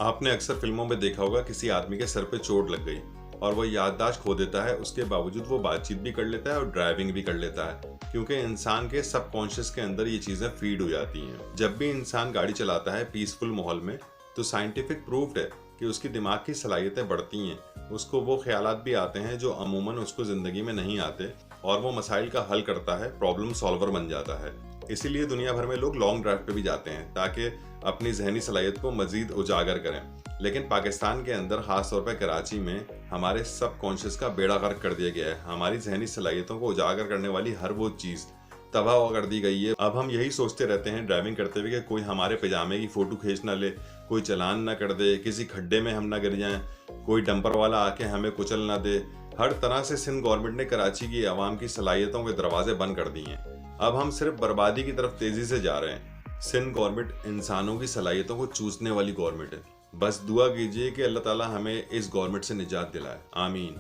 आपने अक्सर फिल्मों में देखा होगा किसी आदमी के सर पे चोट लग गई और वो याददाश्त खो देता है, उसके बावजूद वो बातचीत भी कर लेता है और ड्राइविंग भी कर लेता है, क्योंकि इंसान के सबकॉन्शियस के अंदर ये चीज़ें फीड हो जाती हैं। जब भी इंसान गाड़ी चलाता है पीसफुल माहौल में, तो साइंटिफिक प्रूफ्ड है कि उसकी दिमाग की सलाहियतें बढ़ती हैं, उसको वो ख्यालात भी आते हैं जो अमूमन उसको ज़िंदगी में नहीं आते, और वो मसाइल का हल करता है, प्रॉब्लम सॉल्वर बन जाता है। इसीलिए दुनिया भर में लोग लॉन्ग ड्राइव पे भी जाते हैं ताकि अपनी जहनी सलाहियत को मजीद उजागर करें। लेकिन पाकिस्तान के अंदर, खास तौर पर कराची में, हमारे सब कॉन्शियस का बेड़ा गर्क कर दिया गया है। हमारी जहनी सलाहियतों को उजागर करने वाली हर वो चीज़ तबाह कर दी गई है। अब हम यही सोचते रहते हैं ड्राइविंग करते हुए कि कोई हमारे पजामे की फ़ोटो खींच ना ले, कोई चलान ना कर दे, किसी खड्डे में हम ना गिर जाएं, कोई डंपर वाला आके हमें कुचल ना दे। हर तरह से सिंध गवर्नमेंट ने कराची की आवाम की सलाहियतों के दरवाजे बंद कर दिए हैं। अब हम सिर्फ बर्बादी की तरफ तेज़ी से जा रहे हैं। सिंध गवर्नमेंट इंसानों की सलाहियतों को चूसने वाली गवर्नमेंट है। बस दुआ कीजिए कि अल्लाह ताला हमें इस गवर्नमेंट से निजात दिलाए। आमीन।